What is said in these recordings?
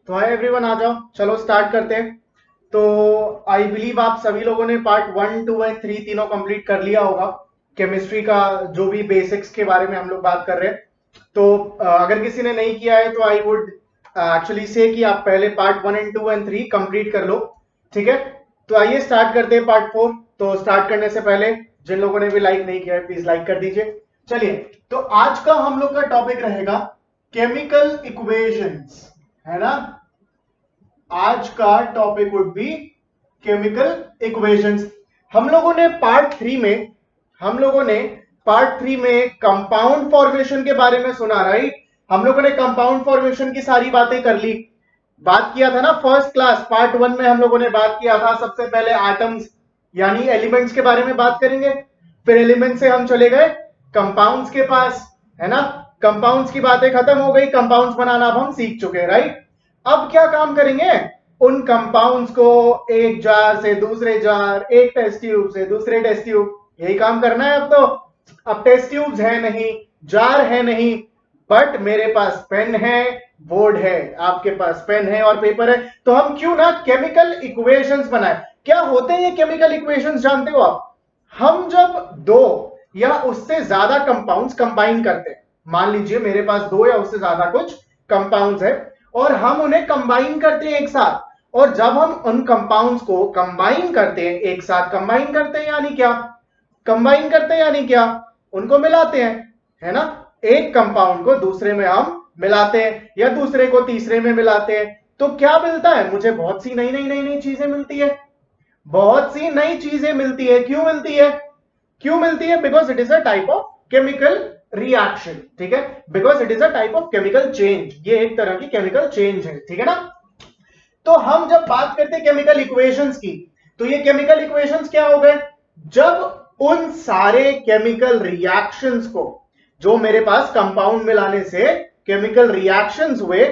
तो hi everyone, आ जाओ, चलो स्टार्ट करते हैं। तो आई बिलीव आप सभी लोगों ने पार्ट 1, 2 एंड 3 तीनों कंप्लीट कर लिया होगा। केमिस्ट्री का जो भी बेसिक्स के बारे में हम लोग बात कर रहे हैं। तो अगर किसी ने नहीं किया है तो आई वुड एक्चुअली से कि आप पहले पार्ट 1 एंड 2 एंड 3 कंप्लीट कर लो। ठीक है, तो आइए स्टार्ट करते हैं पार्ट 4। तो स्टार्ट करने से पहले जिन लोगों ने भी लाइक नहीं किया है प्लीज लाइक कर दीजिए। चलिए, तो आज का हम लोग का टॉपिक रहेगा केमिकल इक्वेशंस, है ना। आज का topic would be chemical equations. हम लोगों ने पार्ट थ्री में कंपाउंड फॉर्मेशन के बारे में सुना, राइट। हम लोगों ने कंपाउंड फॉर्मेशन की सारी बातें कर ली, बात किया था ना। फर्स्ट क्लास पार्ट 1 में हम लोगों ने बात किया था, सबसे पहले एटम्स यानी एलिमेंट्स के बारे में बात करेंगे। फिर एलिमेंट से हम चले गए कंपाउंड्स के पास, है ना। कंपाउंड्स की बातें खत्म हो गई, कंपाउंड्स बनाना अब हम सीख चुके हैं, राइट। अब क्या काम करेंगे, उन कंपाउंड्स को एक जार से दूसरे जार, एक टेस्ट ट्यूब से दूसरे टेस्ट ट्यूब, यही काम करना है अब तो। अब टेस्ट ट्यूब्स है नहीं, जार है नहीं, बट मेरे पास पेन है, बोर्ड है, आपके पास पेन है और पेपर है, तो हम क्यों ना केमिकल इक्वेशंस बनाए। क्या होते हैं ये केमिकल इक्वेशंस, जानते हो आप। हम जब दो या उससे ज्यादा कंपाउंड्स कंबाइन करते हैं, मान लीजिए मेरे पास दो या उससे ज्यादा कुछ कंपाउंड्स है और हम उन्हें कंबाइन करते हैं एक साथ, और जब हम उन कंपाउंड्स को कंबाइन करते हैं एक साथ, कंबाइन करते हैं यानी क्या, कंबाइन करते हैं यानी क्या, उनको मिलाते हैं, है ना। एक कंपाउंड को दूसरे में हम मिलाते हैं या दूसरे को तीसरे में मिलाते हैं, तो क्या मिलता है, मुझे बहुत सी नई नई नई नई चीजें मिलती है। बहुत सी नई चीजें मिलती है, क्यों मिलती है, क्यों मिलती है, because it is a type of chemical reaction. ठीक है, because it is a type of chemical change, ये एक तरह की केमिकल चेंज है, ठीक है ना। तो हम जब बात करते हैं केमिकल इक्वेशंस की, तो ये केमिकल इक्वेशंस क्या हो गए, जब उन सारे केमिकल रिएक्शंस को, जो मेरे पास कंपाउंड मिलाने से केमिकल रिएक्शंस हुए,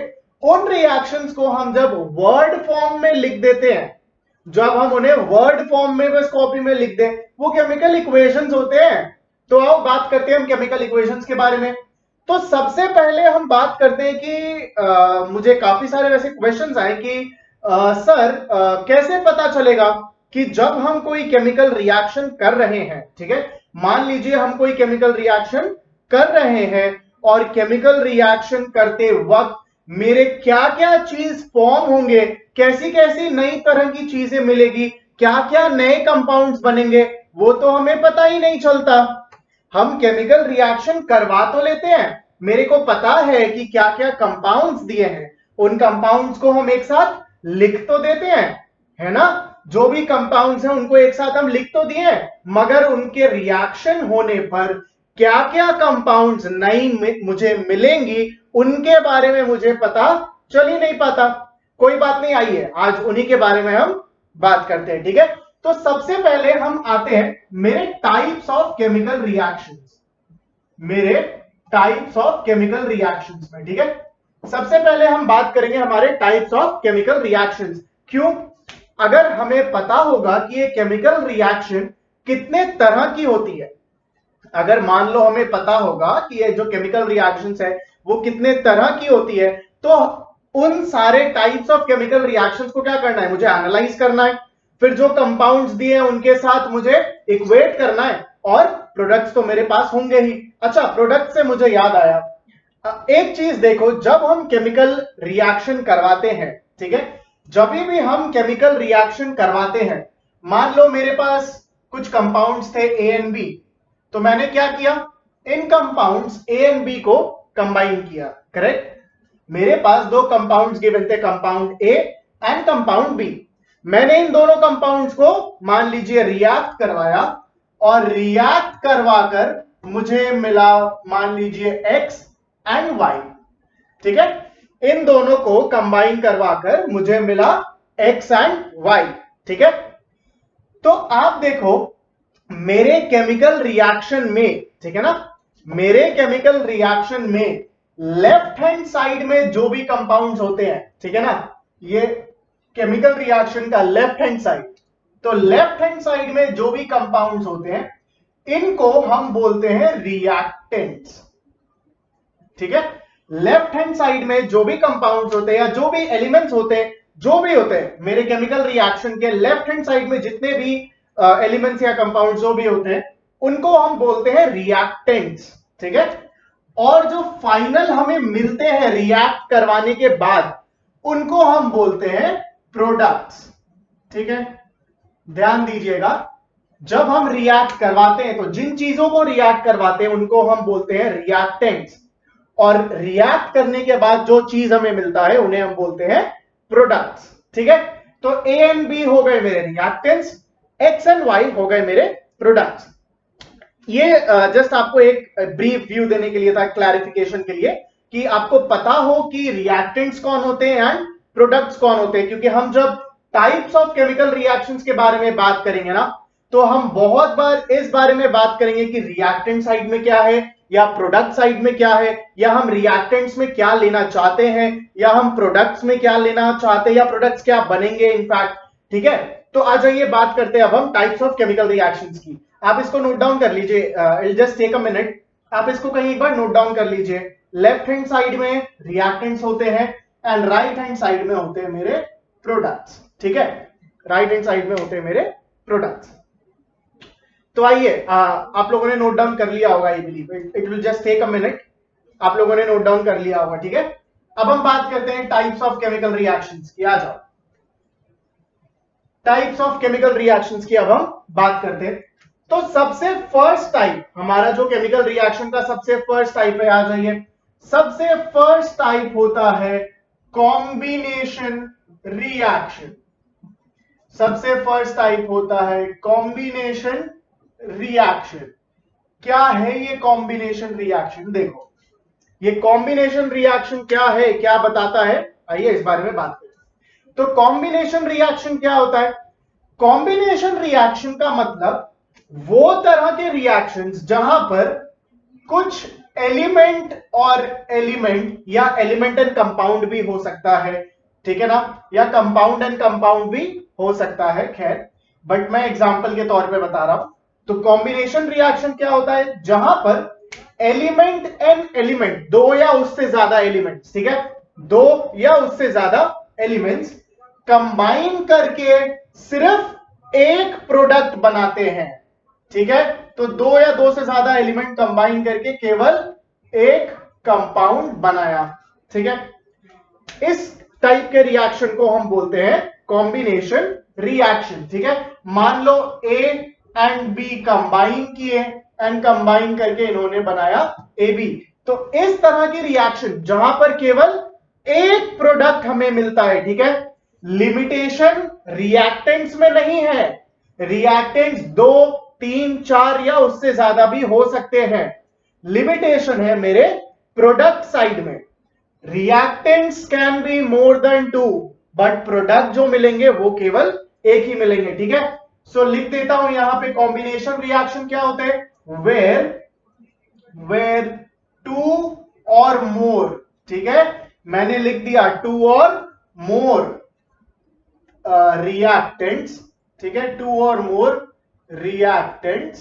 उन रिएक्शंस को हम जब वर्ड फॉर्म में लिख देते हैं, जब हम उन्हें वर्ड फॉर्म में बस कॉपी में लिख दें, वो केमिकल इक्वेशंस होते हैं। तो आओ बात करते हैं हम केमिकल इक्वेशंस के बारे में। तो सबसे पहले हम बात करते हैं कि मुझे काफी सारे वैसे क्वेश्चंस आए कि सर कैसे पता चलेगा कि जब हम कोई केमिकल रिएक्शन कर रहे हैं, ठीक है, मान लीजिए हम कोई केमिकल रिएक्शन कर रहे हैं और केमिकल रिएक्शन करते वक्त मेरे क्या क्या चीज फॉर्म होंगे, कैसी कैसी नई तरह की चीजें मिलेगी, क्या क्या नए कंपाउंड्स बनेंगे, वो तो हमें पता ही नहीं चलता। हम केमिकल रिएक्शन करवा तो लेते हैं, मेरे को पता है कि क्या क्या कंपाउंड्स दिए हैं, उन कंपाउंड्स को हम एक साथ लिख तो देते हैं, है ना। जो भी कंपाउंड्स हैं उनको एक साथ हम लिख तो दिए, मगर उनके रिएक्शन होने पर क्या क्या कंपाउंड्स नई मुझे मिलेंगी, उनके बारे में मुझे पता चल ही नहीं पाता। कोई बात नहीं, आइए आज उन्हीं के बारे में हम बात करते हैं, ठीक है। तो सबसे पहले हम आते हैं मेरे टाइप्स ऑफ केमिकल रिएक्शंस, मेरे टाइप्स ऑफ केमिकल रिएक्शंस में, ठीक है। सबसे पहले हम बात करेंगे हमारे टाइप्स ऑफ केमिकल रिएक्शंस। क्यों, अगर हमें पता होगा कि ये केमिकल रिएक्शन कितने तरह की होती है, अगर मान लो हमें पता होगा कि ये जो केमिकल रिएक्शंस है वो कितने तरह की होती है, तो उन सारे टाइप्स ऑफ केमिकल रिएक्शंस को क्या करना है, मुझे एनालाइज करना है, फिर जो कंपाउंड्स दिए हैं उनके साथ मुझे इक्वेट करना है, और प्रोडक्ट्स तो मेरे पास होंगे ही। अच्छा, प्रोडक्ट से मुझे याद आया, एक चीज देखो, जब हम केमिकल रिएक्शन करवाते हैं, ठीक है, जब भी हम केमिकल रिएक्शन करवाते हैं, मान लो मेरे पास कुछ कंपाउंड्स थे ए एंड बी, तो मैंने क्या किया, इन कंपाउंड्स ए एंड बी को कंबाइन किया, करेक्ट। मेरे पास दो कंपाउंड्स गिवन थे, compound A and compound B. मैंने इन दोनों कंपाउंड्स को मान लीजिए रिएक्ट करवाया, और रिएक्ट करवाकर मुझे मिला मान लीजिए एक्स एंड वाई, ठीक है। इन दोनों को कंबाइन करवाकर मुझे मिला एक्स एंड वाई, ठीक है। तो आप देखो मेरे केमिकल रिएक्शन में, ठीक है ना, मेरे केमिकल रिएक्शन में लेफ्ट हैंड साइड में जो भी कंपाउंड्स होते हैं, ठीक है ना, ये केमिकल रिएक्शन का लेफ्ट हैंड साइड, तो लेफ्ट हैंड साइड में जो भी कंपाउंड्स होते हैं इनको हम बोलते हैं रिएक्टेंट्स, ठीक है। लेफ्ट हैंड साइड में जो भी कंपाउंड्स होते हैं या जो भी एलिमेंट्स होते हैं, जो भी होते हैं मेरे केमिकल रिएक्शन के लेफ्ट हैंड साइड में जितने भी एलिमेंट्स या कंपाउंड्स जो भी होते हैं उनको हम बोलते हैं रिएक्टेंट्स, ठीक है। और जो फाइनल हमें मिलते हैं रिएक्ट करवाने के बाद उनको हम बोलते हैं प्रोडक्ट्स, ठीक है। ध्यान दीजिएगा, जब हम रिएक्ट करवाते हैं तो जिन चीजों को रिएक्ट करवाते हैं उनको हम बोलते हैं रिएक्टेंट्स, और रिएक्ट करने के बाद जो चीज हमें मिलता है उन्हें हम बोलते हैं प्रोडक्ट्स, ठीक है। तो ए एंड बी हो गए मेरे रिएक्टेंट्स, एक्स एंड वाई हो गए मेरे प्रोडक्ट्स। ये जस्ट आपको एक ब्रीफ व्यू देने के लिए था, क्लैरिफिकेशन के लिए, कि आपको पता हो कि रिएक्टेंट्स कौन होते हैं एंड प्रोडक्ट्स कौन होते हैं। क्योंकि हम जब टाइप्स ऑफ केमिकल रिएक्शंस के बारे में बात करेंगे ना, तो हम बहुत बार इस बारे में बात करेंगे कि रिएक्टेंट साइड में क्या है या प्रोडक्ट साइड में क्या है, या हम रिएक्टेंट्स में क्या लेना चाहते हैं या हम प्रोडक्ट्स में क्या लेना चाहते हैं या प्रोडक्ट्स क्या बनेंगे इनफैक्ट, ठीक है। तो आ जाइए बात करते हैं अब हम टाइप्स ऑफ केमिकल रिएक्शंस की। आप इसको नोट डाउन कर लीजिए, it just take a minute, आप इसको कहीं एक बार नोट डाउन कर लीजिए। लेफ्ट हैंड साइड में रिएक्टेंट्स होते हैं एंड राइट हैंड साइड में होते हैं मेरे प्रोडक्ट्स, ठीक है। राइट हैंड साइड में होते हैं मेरे प्रोडक्ट्स। तो आइए, आप लोगों ने नोट डाउन कर लिया होगा, I believe it will just take a minute, आप लोगों ने नोट डाउन कर लिया होगा, ठीक है। अब हम बात करते हैं टाइप्स ऑफ केमिकल रिएक्शंस की। आ जाओ, टाइप्स ऑफ केमिकल रिएक्शंस की अब हम बात करते हैं। तो सबसे फर्स्ट टाइप हमारा जो केमिकल रिएक्शन का सबसे फर्स्ट टाइप है, आ जाइए, सबसे फर्स्ट टाइप होता है कॉम्बिनेशन रिएक्शन। सबसे फर्स्ट टाइप होता है कॉम्बिनेशन रिएक्शन। क्या है ये कॉम्बिनेशन रिएक्शन? देखो, ये कॉम्बिनेशन रिएक्शन क्या है, क्या बताता है, आइए इस बारे में बात करते हैं। तो कॉम्बिनेशन रिएक्शन क्या होता है? कॉम्बिनेशन रिएक्शन का मतलब वो तरह के रिएक्शंस जहां पर कुछ एलिमेंट और एलिमेंट या एलिमेंट एंड कंपाउंड भी हो सकता है, ठीक है ना, या कंपाउंड एंड कंपाउंड भी हो सकता है, खैर बट मैं एग्जांपल के तौर पे बता रहा हूं। तो कॉम्बिनेशन रिएक्शन क्या होता है? जहां पर एलिमेंट एंड एलिमेंट, दो या उससे ज्यादा एलिमेंट्स, ठीक है, दो या उससे ज्यादा एलिमेंट्स कंबाइन करके सिर्फ एक प्रोडक्ट बनाते हैं, ठीक है। तो दो या दो से ज्यादा एलिमेंट कंबाइन करके केवल एक कंपाउंड बनाया, ठीक है। इस टाइप के रिएक्शन को हम बोलते हैं कॉम्बिनेशन रिएक्शन, ठीक है। मान लो ए एंड बी कंबाइन किए एंड कंबाइन करके इन्होंने बनाया ए बी। तो इस तरह की रिएक्शन जहां पर केवल एक प्रोडक्ट हमें मिलता है, ठीक है। लिमिटेशन रिएक्टेंट्स में नहीं है, रिएक्टेंट्स 2, 3, 4 या उससे ज्यादा भी हो सकते हैं। लिमिटेशन है मेरे प्रोडक्ट साइड में। Reactants can be more than 2, but product जो मिलेंगे वो केवल एक ही मिलेंगे, ठीक है। सो लिख देता हूं यहां पे कॉम्बिनेशन रिएक्शन क्या होते हैं, वेयर 2 और मोर, ठीक है। मैंने लिख दिया 2 और मोर रिएक्टेंट्स, ठीक है, 2 और मोर reactants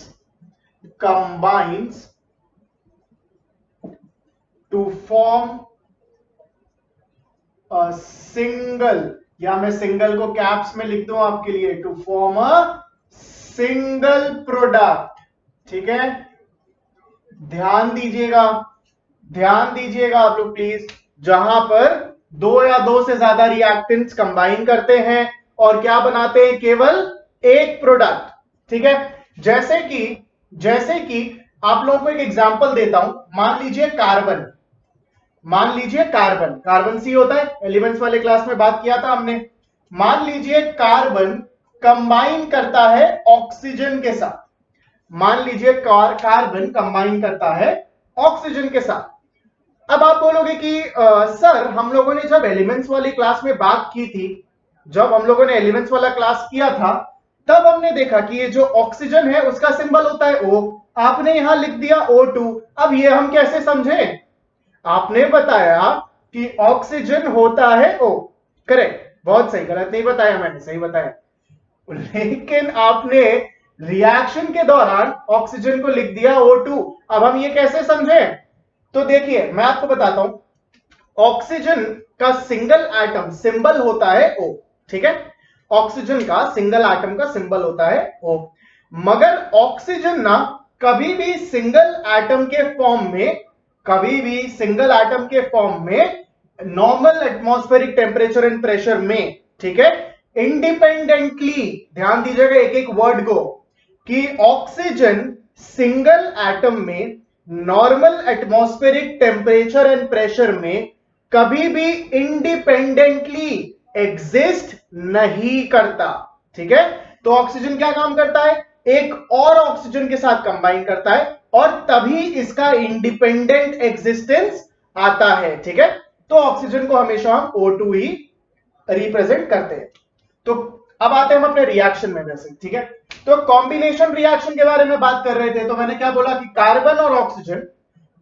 combines to form a single, या मैं सिंगल को कैप्स में लिख दूं आपके लिए, to form a single product, ठीक है। ध्यान दीजिएगा, ध्यान दीजिएगा आप लोग प्लीज, जहां पर दो या दो से ज्यादा रिएक्टेंट्स कंबाइन करते हैं और क्या बनाते हैं, केवल एक प्रोडक्ट, ठीक है। जैसे कि आप लोगों को एक एग्जांपल देता हूं, मान लीजिए कार्बन, मान लीजिए कार्बन, कार्बन सी होता है, एलिमेंट्स वाले क्लास में बात किया था हमने। मान लीजिए कार्बन कंबाइन करता है ऑक्सीजन के साथ, मान लीजिए कार्बन कंबाइन करता है ऑक्सीजन के साथ। अब आप बोलोगे कि सर हम लोगों ने जब एलिमेंट्स वाली क्लास में बात की थी, जब हम लोगों ने एलिमेंट्स वाला क्लास किया था तब हमने देखा कि ये जो ऑक्सीजन है उसका सिंबल होता है O, आपने यहां लिख दिया O2। अब ये हम कैसे समझे? आपने बताया कि ऑक्सीजन होता है O, करेक्ट, बहुत सही, गलत नहीं बताया मैंने, सही बताया। लेकिन आपने रिएक्शन के दौरान ऑक्सीजन को लिख दिया O2। अब हम ये कैसे समझे? तो देखिए मैं आपको बताता हूं, ऑक्सीजन का सिंगल एटम सिंबल होता है O, ठीक है, ऑक्सीजन का सिंगल एटम का सिंबल होता है O, मगर ऑक्सीजन ना कभी भी सिंगल एटम के फॉर्म में, कभी भी सिंगल एटम के फॉर्म में normal atmospheric temperature and pressure में, ठीक है, इंडिपेंडेंटली, ध्यान दीजिएगा एक एक वर्ड को, कि ऑक्सीजन सिंगल एटम में normal atmospheric temperature and pressure में कभी भी इंडिपेंडेंटली एग्जिस्ट नहीं करता, ठीक है। तो ऑक्सीजन क्या काम करता है, एक और ऑक्सीजन के साथ कंबाइन करता है और तभी इसका इंडिपेंडेंट एग्जिस्टेंस आता है, ठीक है। तो ऑक्सीजन को हमेशा हम O2 ही रिप्रेजेंट करते हैं। तो अब आते हैं हम अपने रिएक्शन में वैसे, ठीक है। तो कॉम्बिनेशन रिएक्शन के बारे में बात कर रहे थे, तो मैंने क्या बोला कि कार्बन और oxygen,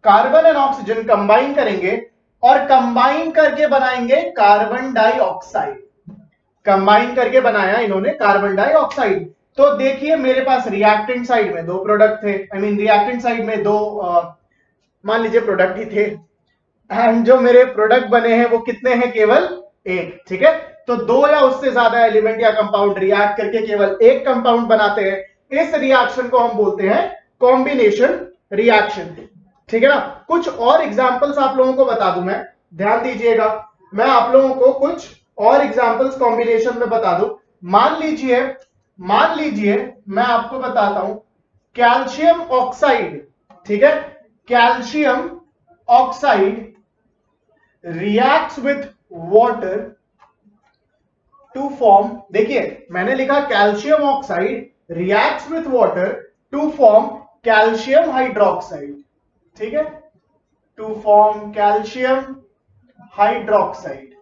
carbon and oxygen combine करेंगे और कंबाइन करके बनाएंगे कार्बन डाइऑक्साइड, कंबाइन करके बनाया इन्होंने कार्बन डाइऑक्साइड। तो देखिए मेरे पास रिएक्टेंट साइड में दो प्रोडक्ट थे, आई मीन रिएक्टेंट साइड में दो मान लीजिए प्रोडक्ट ही थे, एंड जो मेरे प्रोडक्ट बने हैं वो कितने हैं, केवल एक, ठीक है। तो दो या उससे ज्यादा एलिमेंट या कंपाउंड रिएक्ट करके केवल एक कंपाउंड बनाते हैं, इस रिएक्शन को हम बोलते हैं कॉम्बिनेशन रिएक्शन, ठीक है ना। कुछ और एग्जांपल्स आप लोगों को बता दूं मैं, ध्यान दीजिएगा, मैं आप लोगों को कुछ और एग्जांपल्स कॉम्बिनेशन में बता दूं। मान लीजिए मैं आपको बताता हूं कैल्शियम ऑक्साइड, ठीक है, calcium oxide reacts with water to form, देखिए मैंने लिखा calcium oxide reacts with water to form calcium hydroxide, ठीक है, टू फॉर्म कैल्शियम हाइड्रोक्साइड।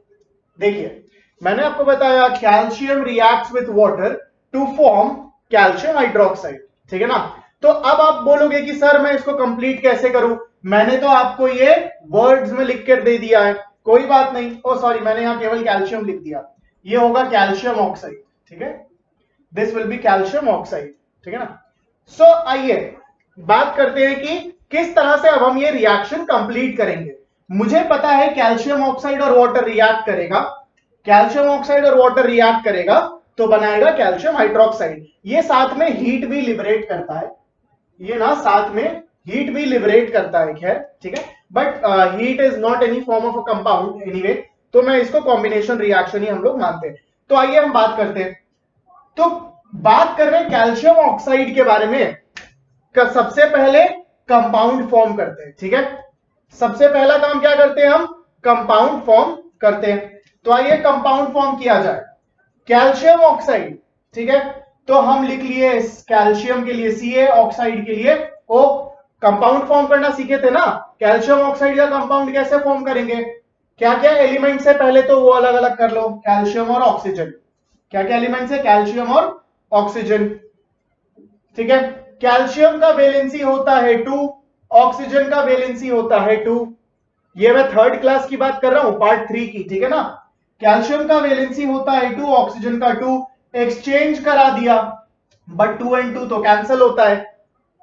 देखिए मैंने आपको बताया calcium reacts with water to form calcium hydroxide, ठीक है ना। तो अब आप बोलोगे कि सर मैं इसको कंप्लीट कैसे करूं, मैंने तो आपको ये वर्ड्स में लिख कर दे दिया है, कोई बात नहीं, ओ सॉरी मैंने यहां केवल कैल्शियम लिख दिया, ये होगा कैल्शियम ऑक्साइड, ठीक है, this will be calcium oxide, ठीक है ना। सो आइए बात करते हैं कि किस तरह से अब हम ये रिएक्शन कंप्लीट करेंगे। मुझे पता है कैल्शियम ऑक्साइड और वाटर रिएक्ट करेगा, कैल्शियम ऑक्साइड और वाटर रिएक्ट करेगा तो बनाएगा कैल्शियम हाइड्रोक्साइड। ये साथ में हीट भी लिबरेट करता है, ये ना साथ में हीट भी लिबरेट करता है, खैर ठीक है, but heat is not any form of a compound anyway, तो मैं इसको कॉम्बिनेशन रिएक्शन ही हम लोग मानते हैं। तो आइए हम बात करते हैं, तो बात कर रहे हैं कैल्शियम ऑक्साइड के बारे में। सबसे पहले कंपाउंड फॉर्म करते हैं, ठीक है, सबसे पहला काम क्या करते हैं हम, कंपाउंड फॉर्म करते हैं। तो आइए कंपाउंड फॉर्म किया जाए, कैल्शियम ऑक्साइड, ठीक है, तो हम लिख लिए कैल्शियम के लिए Ca, ऑक्साइड के लिए O। कंपाउंड फॉर्म करना सीखे थे ना, कैल्शियम ऑक्साइड का कंपाउंड कैसे फॉर्म करेंगे, क्या क्या एलिमेंट्स है पहले तो वो अलग अलग कर लो, कैल्शियम और ऑक्सीजन, क्या क्या एलिमेंट्स है, कैल्शियम और ऑक्सीजन, ठीक है। कैल्शियम का वैलेंसी होता है 2, ऑक्सीजन का वैलेंसी होता है 2, ये मैं थर्ड क्लास की बात कर रहा हूं, पार्ट 3 की, ठीक है ना। कैल्शियम का वैलेंसी होता है 2, ऑक्सीजन का 2, एक्सचेंज करा दिया, बट 2 and 2 तो कैंसिल होता है,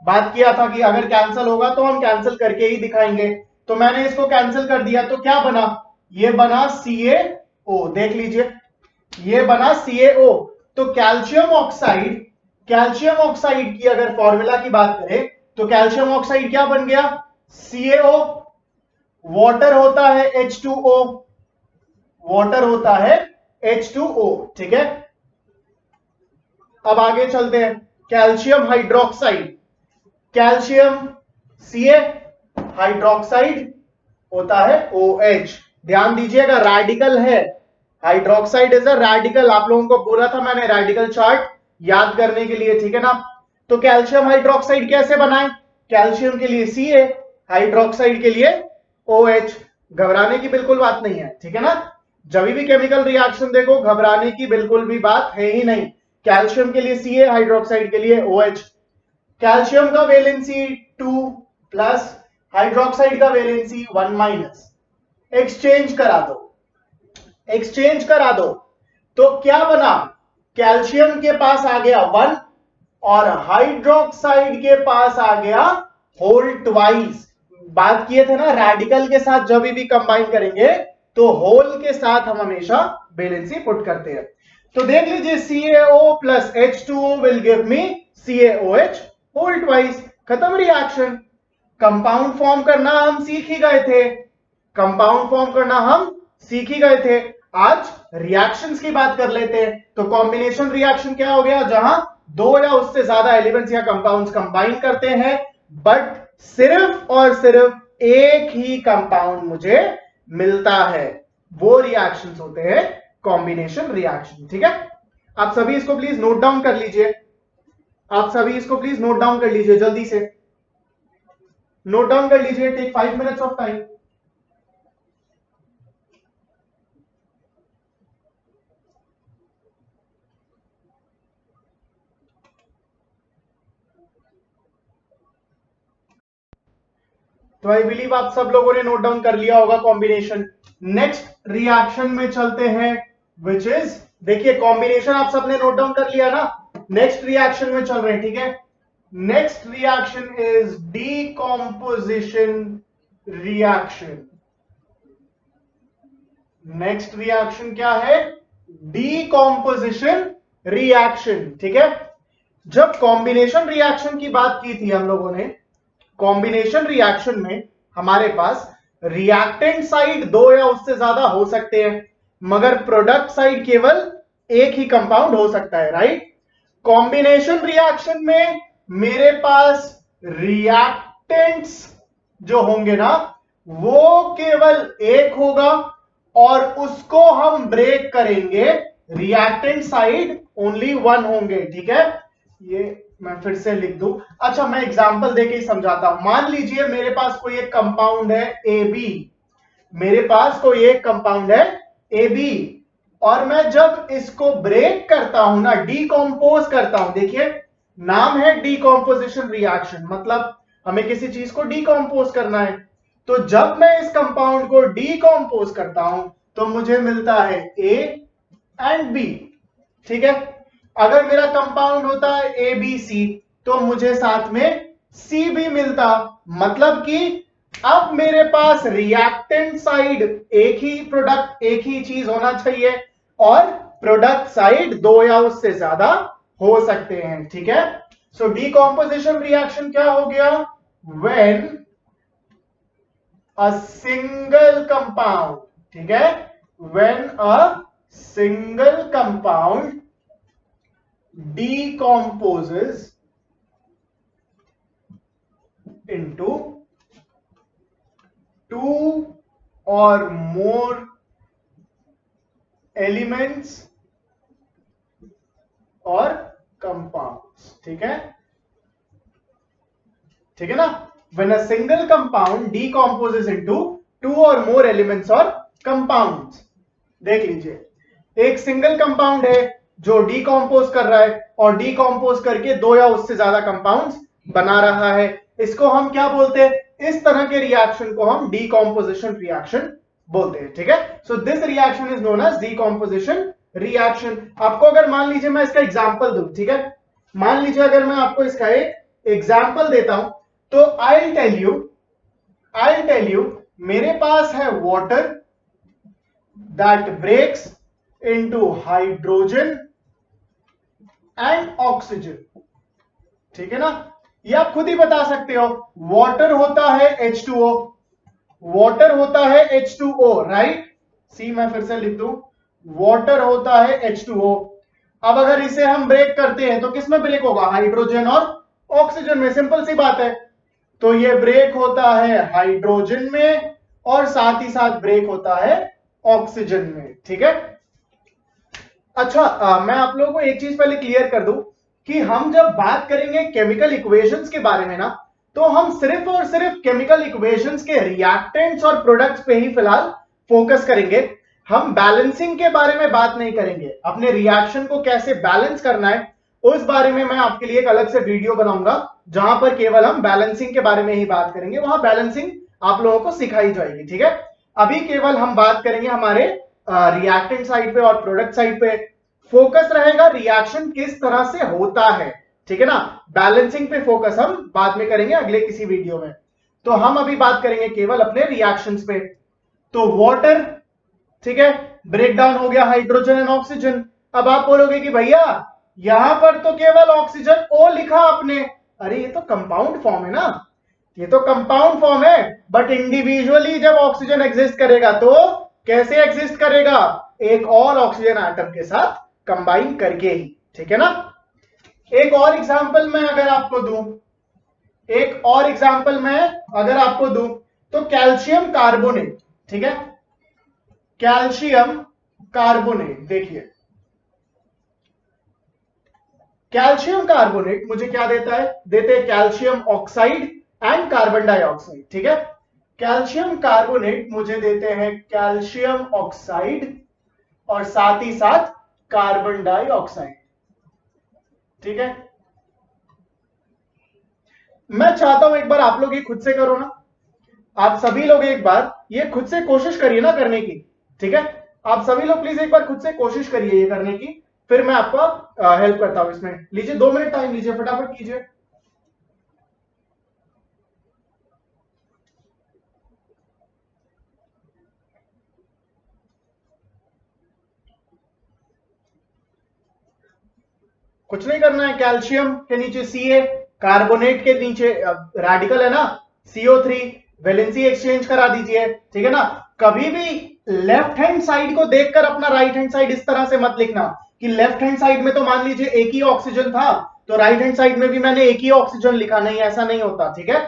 बात किया था कि अगर कैंसिल होगा तो हम कैंसिल करके ही दिखाएंगे, तो मैंने इसको कैंसिल कर दिया, तो क्या बना, ये बना CaO, देख लीजिए ये बना CaO। तो कैल्शियम ऑक्साइड की अगर फॉर्मूला की बात करें तो कैल्शियम ऑक्साइड क्या बन गया, CaO, वाटर होता है H2O, वाटर होता है H2O, ठीक है। अब आगे चलते हैं, calcium hydroxide, calcium Ca, hydroxide होता है OH, ध्यान दीजिएगा रैडिकल है, हाइड्रोक्साइड इज अ रैडिकल, आप लोगों को बोला था मैंने रैडिकल चार्ट याद करने के लिए, ठीक है ना। तो कैल्शियम हाइड्रोक्साइड कैसे बनाएं, कैल्शियम के लिए Ca, हाइड्रोक्साइड के लिए OH, घबराने की बिल्कुल बात नहीं है, ठीक है ना, जब भी केमिकल रिएक्शन देखो घबराने की बिल्कुल भी बात है ही नहीं, कैल्शियम के लिए Ca, हाइड्रोक्साइड के लिए OH। कैल्शियम का वैलेंसी 2 प्लस, हाइड्रोक्साइड का वैलेंसी 1 माइनस, एक्सचेंज करा दो, तो क्या बना, कैल्शियम के पास आ गया 1 और हाइड्रोक्साइड के पास आ गया होल ट्वाइस, बात किए थे ना, रेडिकल के साथ जब भी कंबाइन करेंगे तो होल के साथ हम हमेशा वैलेंसी पुट करते हैं। तो देख लीजिए CaO plus H2O will give me CaOH whole twice. खत्म रिएक्शन। कंपाउंड फॉर्म करना हम सीख ही गए थे, कंपाउंड फॉर्म करना हम सीख ही गए थे। आज रिएक्शंस की बात कर लेते हैं। तो कॉम्बिनेशन रिएक्शन क्या हो गया, जहां दो या उससे ज्यादा एलिमेंट्स या कंपाउंड्स कंबाइन करते हैं, बट सिर्फ और सिर्फ एक ही कंपाउंड मुझे मिलता है, वो रिएक्शंस होते हैं कॉम्बिनेशन रिएक्शन। ठीक है, आप सभी इसको प्लीज नोट डाउन कर लीजिए, आप सभी इसको प्लीज नोट डाउन कर लीजिए, जल्दी से नोट डाउन कर लीजिए। Take 5 minutes of time. तो आई बिलीव आप सब लोगों ने नोट डाउन कर लिया होगा कॉम्बिनेशन। नेक्स्ट रिएक्शन में चलते हैं, विच इज, देखिए कॉम्बिनेशन आप सबने नोट डाउन कर लिया ना, नेक्स्ट रिएक्शन में चल रहे हैं। ठीक है, next reaction is decomposition reaction. Next reaction क्या है, डीकॉम्पोजिशन रिएक्शन। ठीक है, जब कॉम्बिनेशन रिएक्शन की बात की थी हम लोगों ने, कॉम्बिनेशन रिएक्शन में हमारे पास रिएक्टेंट साइड दो या उससे ज्यादा हो सकते हैं, मगर प्रोडक्ट साइड केवल एक ही कंपाउंड हो सकता है, राइट। कॉम्बिनेशन रिएक्शन में मेरे पास रिएक्टेंट्स जो होंगे ना, वो केवल एक होगा और उसको हम ब्रेक करेंगे, रिएक्टेंट साइड ओनली वन होंगे। ठीक है, ये मैं फिर से लिख दूं। अच्छा, मैं एग्जांपल देके ही समझाता हूं। मान लीजिए मेरे पास कोई एक कंपाउंड है AB, मेरे पास कोई एक कंपाउंड है AB, और मैं जब इसको ब्रेक करता हूं ना, डीकॉम्पोज करता हूं, देखिए नाम है डीकॉम्पोजिशन रिएक्शन, मतलब हमें किसी चीज को डीकॉम्पोज करना है। तो जब मैं इस कंपाउंड को डीकॉम्पोज करता हूं तो मुझे मिलता है A एंड B। ठीक है, अगर मेरा कंपाउंड होता है ABC तो मुझे साथ में C भी मिलता, मतलब कि अब मेरे पास रिएक्टेंट साइड एक ही प्रोडक्ट, एक ही चीज होना चाहिए, और प्रोडक्ट साइड दो या उससे ज्यादा हो सकते हैं। ठीक है, सो डीकॉम्पोजिशन रिएक्शन क्या हो गया, व्हेन अ सिंगल कंपाउंड, ठीक है, when a single compound decomposes into two or more elements और compounds। ठीक है, ठीक है ना, when a single compound decomposes into two or more elements और compounds। देख लीजिए एक सिंगल कंपाउंड है जो डीकॉम्पोज कर रहा है और डीकॉम्पोज करके दो या उससे ज्यादा कंपाउंड्स बना रहा है, इसको हम क्या बोलते हैं, इस तरह के रिएक्शन को हम डीकॉम्पोजिशन रिएक्शन बोलते हैं। ठीक है, so this reaction is known as decomposition reaction. आपको अगर मान लीजिए मैं इसका एग्जांपल दूं, ठीक है, मान लीजिए अगर मैं आपको इसका एक एग्जांपल देता हूं, तो आई टेल यू मेरे पास है water that breaks into hydrogen and oxygen. ठीक है ना, ये आप खुद ही बता सकते हो, वाटर होता है H2O, वाटर होता है H2O, राइट। सी मैं फिर से लिख दूं, वाटर होता है H2O। अब अगर इसे हम ब्रेक करते हैं तो किस में ब्रेक होगा, हाइड्रोजन और ऑक्सीजन में, सिंपल सी बात है। तो ये ब्रेक होता है हाइड्रोजन में और साथ ही साथ ब्रेक होता है ऑक्सीजन में। ठीक है, अच्छा मैं आप लोगों को एक चीज पहले क्लियर कर दूं कि हम जब बात करेंगे केमिकल इक्वेशंस के बारे में ना, तो हम सिर्फ और सिर्फ केमिकल इक्वेशंस के रिएक्टेंट्स और प्रोडक्ट्स पे ही फिलहाल फोकस करेंगे। हम बैलेंसिंग के बारे में बात नहीं करेंगे, अपने रिएक्शन को कैसे बैलेंस करना है उस बारे में मैं आपके लिए एक अलग से वीडियो बनाऊंगा, जहां पर केवल हम बैलेंसिंग के बारे में ही बात करेंगे, वहां बैलेंसिंग आप लोगों को सिखाई जाएगी। ठीक है, अभी केवल हम बात करेंगे हमारे रिएक्टेंट साइड पे और प्रोडक्ट साइड पे, फोकस रहेगा रिएक्शन किस तरह से होता है। ठीक है ना, बैलेंसिंग पे फोकस हम बाद में करेंगे अगले किसी वीडियो में। तो हम अभी बात करेंगे केवल अपने रिएक्शंस पे। तो वाटर, ठीक है, ब्रेक डाउन हो गया हाइड्रोजन एंड ऑक्सीजन। अब आप बोलोगे कि भैया यहां पर तो केवल ऑक्सीजन ओ लिखा आपने, अरे ये तो कंपाउंड फॉर्म है ना, ये तो कंपाउंड फॉर्म है, बट इंडिविजुअली जब ऑक्सीजन एग्जिस्ट करेगा तो कैसे एग्जिस्ट करेगा, एक और ऑक्सीजन एटम के साथ कंबाइन करके ही, ठीक है ना। एक और एग्जांपल मैं अगर आपको दूं, एक और एग्जांपल मैं अगर आपको दूं, तो कैल्शियम कार्बोनेट, ठीक है, कैल्शियम कार्बोनेट, देखिए कैल्शियम कार्बोनेट मुझे क्या देता है, देते हैं calcium oxide and carbon dioxide, ठीक है। कैल्शियम कार्बोनेट मुझे देते हैं कैल्शियम ऑक्साइड और साथ ही साथ कार्बन डाइऑक्साइड, ठीक है। मैं चाहता हूं एक बार आप लोग ये खुद से करो ना, आप सभी लोग एक बार ये खुद से कोशिश करिए ना करने की, ठीक है। आप सभी लोग प्लीज एक बार खुद से कोशिश करिए ये करने की, फिर मैं आपको हेल्प करता हूं इसमें। लीजिए 2 मिनट टाइम लीजिए, फटाफट कीजिए। कुछ नहीं करना है, कैल्शियम के नीचे Ca, कार्बोनेट के नीचे रेडिकल है ना CO3, वैलेंसी एक्सचेंज करा दीजिए, ठीक है ना। कभी भी लेफ्ट हैंड साइड को देखकर अपना राइट हैंड साइड इस तरह से मत लिखना कि लेफ्ट हैंड साइड में तो मान लीजिए एक ही ऑक्सीजन था तो राइट हैंड साइड में भी मैंने एक ही ऑक्सीजन लिखा, नहीं ऐसा नहीं होता, ठीक है।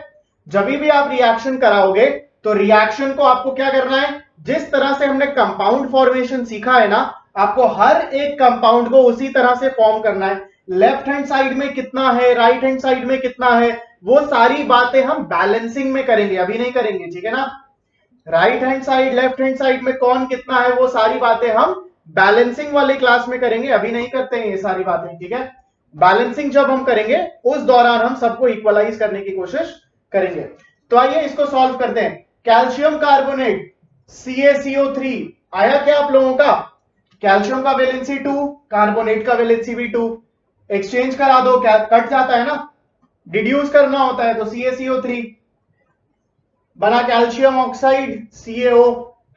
जब भी आप रिएक्शन कराओगे तो रिएक्शन को आपको क्या करना है, जिस तरह से हमने कंपाउंड फॉर्मेशन सीखा है ना, आपको हर एक कंपाउंड को उसी तरह से फॉर्म करना है। लेफ्ट हैंड साइड में कितना है, राइट हैंड साइड में कितना है, वो सारी बातें हम बैलेंसिंग में करेंगे, अभी नहीं करेंगे, ठीक है ना। Right hand side, left hand side में कौन कितना है, वो सारी बातें हम बैलेंसिंग वाली क्लास में करेंगे, अभी नहीं करते हैं ये सारी बातें, ठीक है। बैलेंसिंग जब हम करेंगे उस दौरान हम सबको इक्वलाइज करने की कोशिश करेंगे। तो आइए इसको सॉल्व करते हैं। कैल्शियम कार्बोनेट CaCO3 आया क्या आप लोगों का, कैल्शियम का वैलेंसी 2, कार्बोनेट का वैलेंसी भी 2, एक्सचेंज करा दो, क्या कट जाता है ना, डिड्यूस करना होता है, तो CaCO3 बना कैल्शियम ऑक्साइड CaO।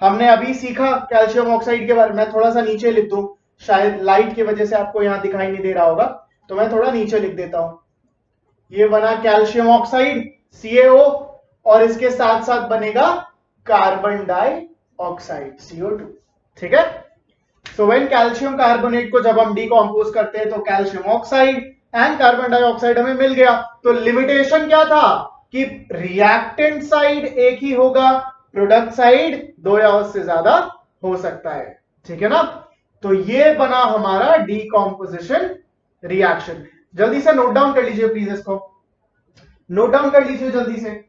हमने अभी सीखा कैल्शियम ऑक्साइड के बारे में, मैं थोड़ा सा नीचे लिख दूं, शायद लाइट की वजह से आपको यहां दिखाई नहीं दे रहा होगा, तो मैं थोड़ा नीचे लिख देता हूं। ये बना कैल्शियम ऑक्साइड CaO और इसके साथ साथ बनेगा कार्बन डाइऑक्साइड CO2, ठीक है। सो व्हेन कैल्शियम कार्बोनेट को जब हम डिकम्पोज करते हैं तो calcium oxide and carbon dioxide हमें मिल गया। तो लिमिटेशन क्या था कि रिएक्टेंट साइड एक ही होगा, प्रोडक्ट साइड 2 या उससे ज्यादा हो सकता है, ठीक है ना। तो ये बना हमारा डिकम्पोजिशन रिएक्शन। जल्दी से नोट डाउन कर लीजिए प्लीज, इसको नोट डाउन कर लीजिए जल्दी से।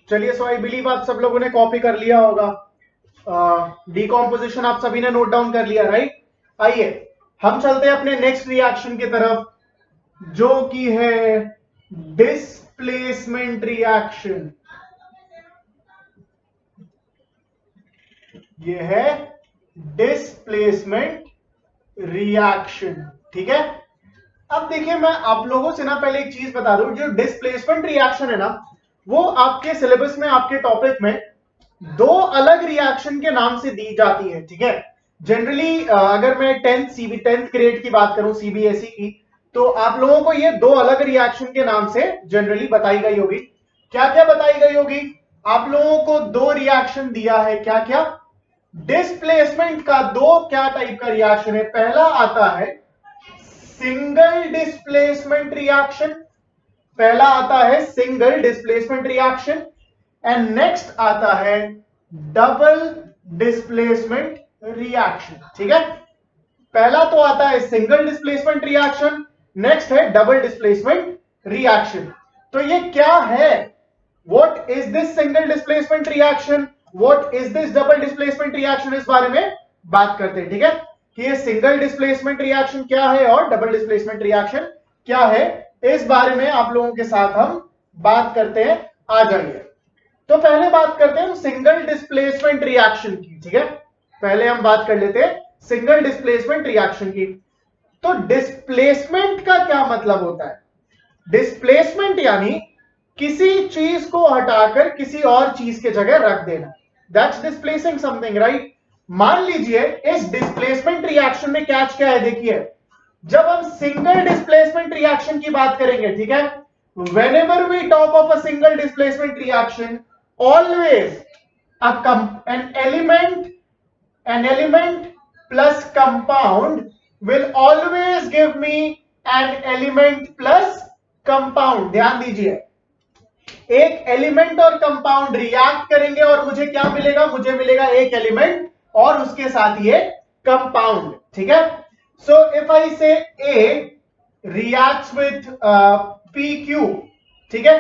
चलिए, सो आई बिलीव आप सब लोगों ने कॉपी कर लिया होगा, डिकम्पोजिशन आप सभी ने नोट डाउन कर लिया, राइट। आइए हम चलते हैं अपने नेक्स्ट रिएक्शन की तरफ, जो कि है डिस्प्लेसमेंट रिएक्शन। ये है डिस्प्लेसमेंट रिएक्शन, ठीक है। अब देखिए मैं आप लोगों से ना पहले एक चीज बता दूं, जो डिस्प्लेसमेंट रिएक्शन है ना, वो आपके सिलेबस में, आपके टॉपिक में 2 अलग रिएक्शन के नाम से दी जाती है, ठीक है। जनरली अगर मैं 10th ग्रेड की बात करूं CBSE की, तो आप लोगों को ये 2 अलग रिएक्शन के नाम से जनरली बताई गई होगी। क्या क्या बताई गई होगी, आप लोगों को 2 रिएक्शन दिया है, क्या क्या, डिस्प्लेसमेंट का 2 क्या टाइप का रिएक्शन है। पहला आता है सिंगल डिस्प्लेसमेंट रिएक्शन, पहला आता है single displacement reaction, and next आता है डबल डिस्प्लेसमेंट रिएक्शन, ठीक है। पहला तो आता है सिंगल डिस्प्लेसमेंट रिएक्शन, नेक्स्ट है डबल डिस्प्लेसमेंट रिएक्शन। तो ये क्या है, what is this single displacement reaction, what is this double displacement reaction, इस बारे में बात करते हैं, ठीक है। कि ये सिंगल डिस्प्लेसमेंट रिएक्शन क्या है और डबल डिस्प्लेसमेंट रिएक्शन क्या है, इस बारे में आप लोगों के साथ हम बात करते हैं। आ जाइए, तो पहले बात करते हैं सिंगल डिस्प्लेसमेंट रिएक्शन की। ठीक है, पहले हम बात कर लेते हैं सिंगल डिस्प्लेसमेंट रिएक्शन की। तो डिस्प्लेसमेंट का क्या मतलब होता है? डिस्प्लेसमेंट यानी किसी चीज को हटाकर किसी और चीज के जगह रख देना, दैट्स डिस्प्लेसिंग समथिंग, राइट। मान लीजिए इस डिस्प्लेसमेंट रिएक्शन में कैच क्या है, देखिए जब हम सिंगल डिस्प्लेसमेंट रिएक्शन की बात करेंगे, ठीक है, whenever we talk of a single displacement reaction, always an element plus compound will always give me an element plus compound। ध्यान दीजिए, एक एलिमेंट और कंपाउंड रिएक्ट करेंगे और मुझे क्या मिलेगा, मुझे मिलेगा एक एलिमेंट और उसके साथ ये कंपाउंड। ठीक है, सो इफ आई से A reacts with PQ, ठीक है,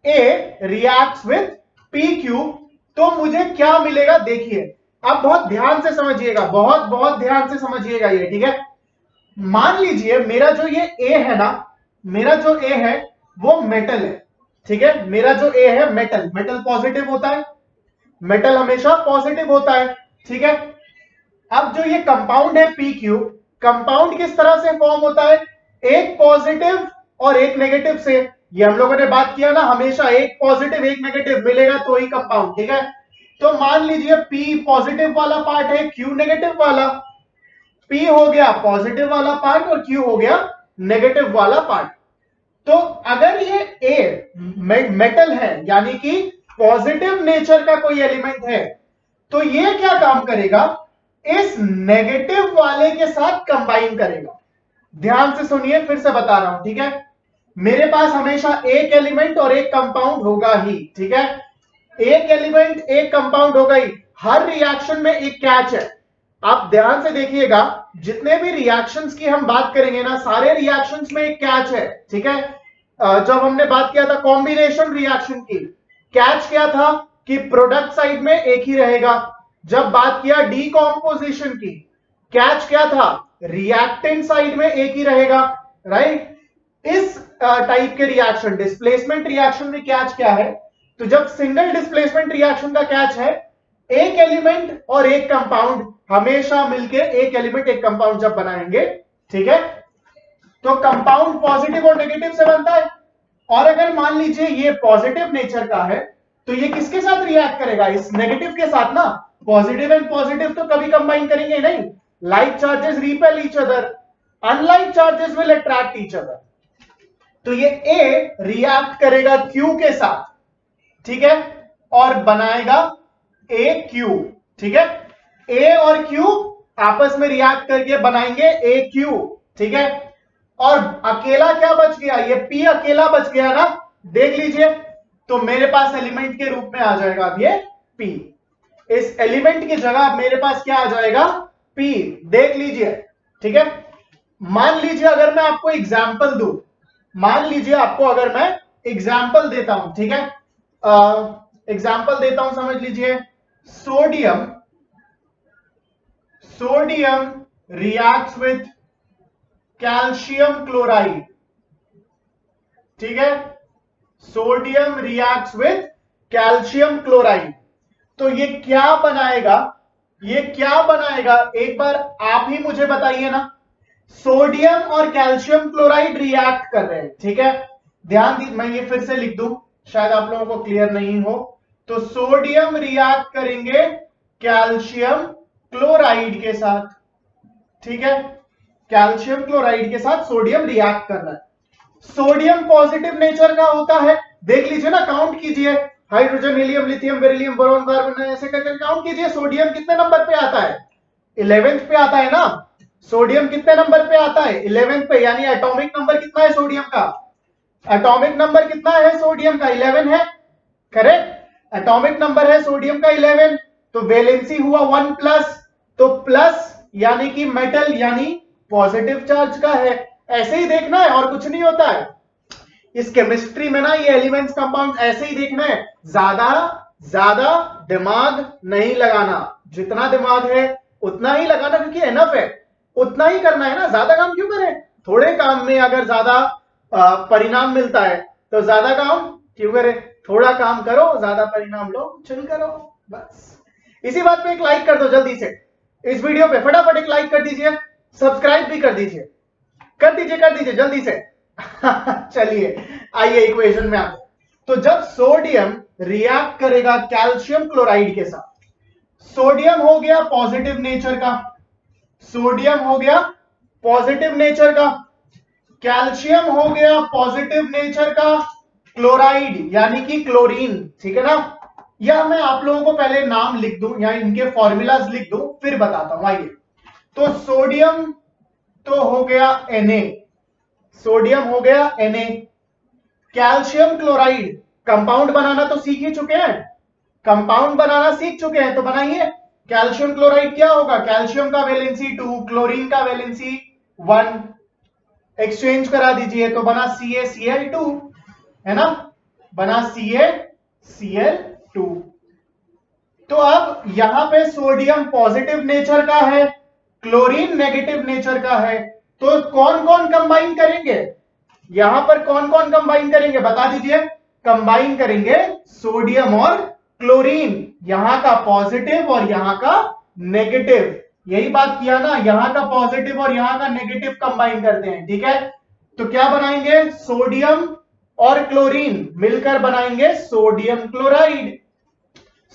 A reacts with PQ, तो मुझे क्या मिलेगा, देखिए अब बहुत ध्यान से समझिएगा, बहुत ध्यान से समझिएगा ये। ठीक है, मान लीजिए मेरा जो ये A है ना, मेरा जो A है वो मेटल है। ठीक है, मेरा जो A है मेटल, मेटल पॉजिटिव होता है, मेटल हमेशा पॉजिटिव होता है। ठीक है, अब जो ये कंपाउंड है PQ, कंपाउंड किस तरह से फॉर्म होता है, एक पॉजिटिव और एक नेगेटिव से। ये हम लोगों ने बात किया ना, हमेशा एक पॉजिटिव एक नेगेटिव मिलेगा तो ही कंपाउंड। ठीक है, तो मान लीजिए P पॉजिटिव वाला पार्ट है, Q नेगेटिव वाला। P हो गया पॉजिटिव वाला पार्ट और Q हो गया नेगेटिव वाला पार्ट। तो अगर ये A मेटल है यानी कि पॉजिटिव नेचर का कोई एलिमेंट है, तो ये क्या काम करेगा, इस नेगेटिव वाले के साथ कंबाइन करेगा। ध्यान से सुनिए, फिर से बता रहा हूं। ठीक है, मेरे पास हमेशा एक एलिमेंट और एक कंपाउंड होगा ही। ठीक है, एक एलिमेंट एक कंपाउंड होगा ही। हर रिएक्शन में एक कैच है, आप ध्यान से देखिएगा, जितने भी रिएक्शंस की हम बात करेंगे ना, सारे रिएक्शंस में एक कैच है। ठीक है, जब हमने बात किया था कॉम्बिनेशन रिएक्शन की, कैच क्या था कि प्रोडक्ट साइड में एक ही रहेगा। जब बात किया डीकॉम्पोजिशन की, कैच क्या था, रिएक्टेंट साइड में एक ही रहेगा, राइट। इस टाइप के रिएक्शन डिस्प्लेसमेंट रिएक्शन में कैच क्या है, तो जब सिंगल डिस्प्लेसमेंट रिएक्शन का कैच है, एक एलिमेंट और एक कंपाउंड हमेशा मिलके एक एलिमेंट एक कंपाउंड जब बनाएंगे, ठीक है, तो कंपाउंड पॉजिटिव और नेगेटिव से बनता है। और अगर मान लीजिए ये पॉजिटिव नेचर का है, तो ये किसके साथ रिएक्ट करेगा, इस नेगेटिव के साथ ना। पॉजिटिव एंड पॉजिटिव तो कभी कंबाइन करेंगे नहीं, like charges repel each other, unlike charges will attract each other. तो ये A रिएक्ट करेगा Q के साथ, ठीक है, और बनाएगा AQ। ठीक है, A और Q आपस में रिएक्ट करके बनाएंगे AQ। ठीक है, और अकेला क्या बच गया, ये P अकेला बच गया ना, देख लीजिए, तो मेरे पास एलिमेंट के रूप में आ जाएगा अब ये P। इस एलिमेंट की जगह मेरे पास क्या आ जाएगा, P, देख लीजिए। ठीक है, मान लीजिए अगर मैं आपको एग्जाम्पल दूं, मान लीजिए आपको अगर मैं एग्जाम्पल देता हूं, ठीक है, एग्जाम्पल देता हूं, समझ लीजिए, sodium reacts with calcium chloride. ठीक है, sodium reacts with calcium chloride, तो ये क्या बनाएगा, ये क्या बनाएगा, एक बार आप ही मुझे बताइए ना। सोडियम और कैल्शियम क्लोराइड रिएक्ट कर रहे हैं, ठीक है, ध्यान दी, मैं ये फिर से लिख दूं, शायद आप लोगों को क्लियर नहीं हो। तो सोडियम रिएक्ट करेंगे कैल्शियम क्लोराइड के साथ। ठीक है, कैल्शियम क्लोराइड के साथ सोडियम रिएक्ट कर रहा है। सोडियम पॉजिटिव नेचर का होता है, देख लीजिए ना, काउंट कीजिए, hydrogen, helium, lithium, beryllium, boron, carbon, ऐसे करके काउंट कीजिए। सोडियम कितने नंबर पे आता है, 11th पे आता है ना। सोडियम कितने नंबर पे आता है, 11th पे, यानी एटॉमिक नंबर कितना है सोडियम का, एटॉमिक नंबर कितना है सोडियम का, 11 है, करेक्ट, एटॉमिक नंबर है सोडियम का 11। तो वैलेंसी हुआ 1+, तो प्लस यानी कि मेटल यानी पॉजिटिव चार्ज का है। ऐसे ही देखना है और कुछ नहीं होता है इस केमिस्ट्री में ना, ये एलिमेंट्स कंपाउंड ऐसे ही देखना है, ज्यादा दिमाग नहीं लगाना, जितना दिमाग है उतना ही लगाना, क्योंकि एनफ है। उतना ही करना है ना, ज्यादा काम क्यों करें? थोड़े काम में अगर ज्यादा परिणाम मिलता है तो ज्यादा काम क्यों करें? थोड़ा काम करो, ज्यादा परिणाम लो, चिल करो, बस। इसी बात पे एक लाइक कर दो जल्दी से, इस वीडियो पे फटाफट एक लाइक कर दीजिए, सब्सक्राइब भी कर दीजिए, कर दीजिए जल्दी से। चलिए आइए इक्वेशन में आते। तो जब सोडियम रिएक्ट करेगा कैल्शियम क्लोराइड के साथ, सोडियम हो गया पॉजिटिव नेचर का, सोडियम हो गया पॉजिटिव नेचर का, कैल्शियम हो गया पॉजिटिव नेचर का, क्लोराइड यानी कि क्लोरीन, ठीक है ना। या मैं आप लोगों को पहले नाम लिख दूं या इनके फॉर्मूलाज लिख दूं फिर बताता हूं, आइए। तो सोडियम तो हो गया Na, सोडियम हो गया Na, कैल्शियम क्लोराइड कंपाउंड बनाना तो सीख ही चुके हैं, कंपाउंड बनाना सीख चुके हैं, तो बनाइए। कैल्शियम क्लोराइड क्या होगा? कैल्शियम का वैलेंसी 2, क्लोरीन का वैलेंसी 1, एक्सचेंज करा दीजिए तो बना CaCl2, है ना, बना CaCl2। तो अब यहां पे सोडियम पॉजिटिव नेचर का है, क्लोरीन नेगेटिव नेचर का है, तो कौन कौन कंबाइन करेंगे? यहां पर कौन कौन कंबाइन करेंगे बता दीजिए। कंबाइन करेंगे सोडियम और क्लोरीन, यहां का पॉजिटिव और यहां का नेगेटिव, यही बात किया ना, यहां का पॉजिटिव और यहां का नेगेटिव कंबाइन करते हैं, ठीक है। तो क्या बनाएंगे? सोडियम और क्लोरीन मिलकर बनाएंगे सोडियम क्लोराइड,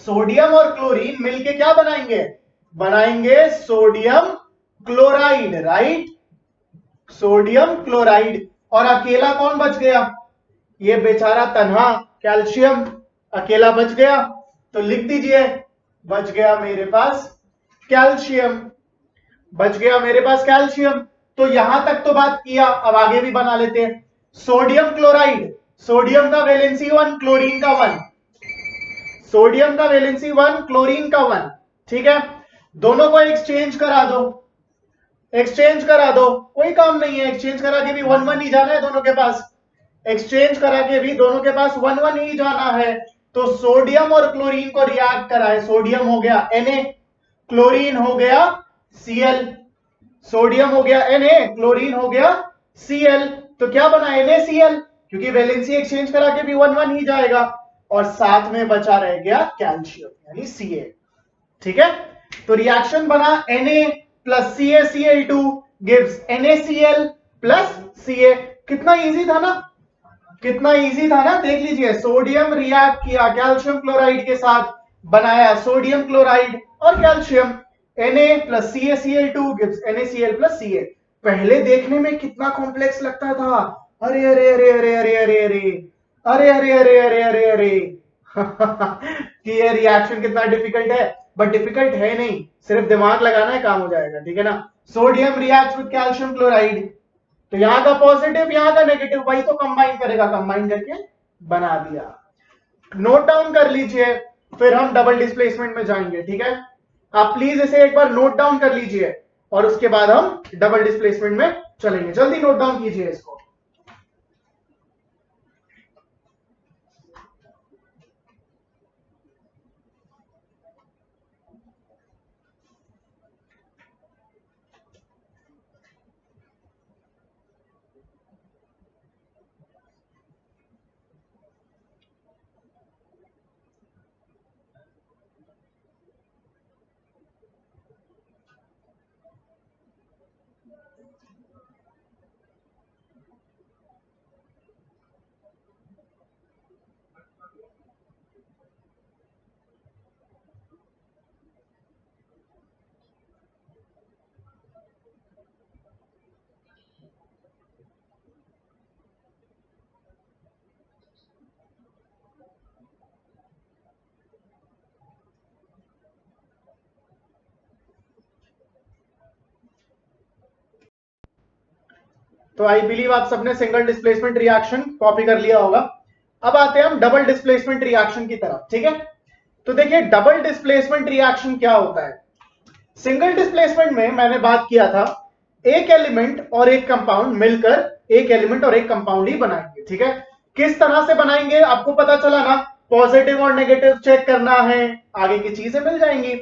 सोडियम और क्लोरीन मिलके क्या बनाएंगे? बनाएंगे sodium chloride, right, sodium chloride. और अकेला कौन बच गया? ये बेचारा तन्हा कैल्शियम अकेला बच गया, तो लिख दीजिए बच गया मेरे पास कैल्शियम, बच गया मेरे पास कैल्शियम। तो यहां तक तो बात किया, अब आगे भी बना लेते हैं। सोडियम क्लोराइड, सोडियम का वैलेंसी 1, क्लोरीन का 1, सोडियम का वैलेंसी 1, क्लोरीन का 1, ठीक है। दोनों को एक्सचेंज करा दो, एक्सचेंज करा दो, कोई काम नहीं है, एक्सचेंज करा के भी 1 1 ही जाना है दोनों के पास, एक्सचेंज करा के भी दोनों के पास 1 1 ही जाना है। तो सोडियम और क्लोरीन को रिएक्ट कराए, सोडियम हो गया Na, क्लोरीन हो गया Cl, सोडियम हो गया Na, क्लोरीन हो गया Cl, तो क्या बना NaCl, क्योंकि वैलेंसी एक्सचेंज करा के भी 1 1 ही जाएगा, और साथ में बचा रह गया कैल्शियम यानी Ca, ठीक है। तो रिएक्शन बना Na plus CaCl2 gives NaCl plus Ca। कितना इजी था ना, कितना इजी था ना, देख लीजिए, सोडियम रिएक्ट किया कैल्शियम क्लोराइड के साथ, बनाया सोडियम क्लोराइड और calcium, Na plus CaCl2 gives NaCl plus Ca। पहले देखने में कितना कॉम्प्लेक्स लगता था, अरे अरे अरे अरे अरे अरे अरे अरे अरे अरे अरे अरे कि ये रिएक्शन कितना डिफिकल्ट है, बट डिफिकल्ट है नहीं, सिर्फ दिमाग लगाना है, काम हो जाएगा, ठीक है ना। Sodium reacts with calcium chloride, तो यहां का पॉजिटिव यहां का नेगेटिव, वही तो कंबाइन करेगा, कंबाइन करके बना दिया। नोट डाउन कर लीजिए, फिर हम डबल डिस्प्लेसमेंट में जाएंगे, ठीक है। आप प्लीज इसे एक बार नोट डाउन कर लीजिए और उसके बाद हम डबल डिस्प्लेसमेंट में चलेंगे, जल्दी नोट डाउन कीजिए इसको। तो आई बिलीव आप सबने सिंगल डिस्प्लेसमेंट रिएक्शन कॉपी कर लिया होगा। अब आते हैं हम डबल डिस्प्लेसमेंट रिएक्शन की तरफ, ठीक है। तो देखिए डबल डिस्प्लेसमेंट रिएक्शन क्या होता है। सिंगल डिस्प्लेसमेंट में मैंने बात किया था, एक एलिमेंट और एक कंपाउंड मिलकर एक एलिमेंट और एक कंपाउंड ही बनाएंगे, ठीक है। किस तरह से बनाएंगे आपको पता चला ना, पॉजिटिव और नेगेटिव चेक करना है, आगे की चीजें मिल जाएंगी।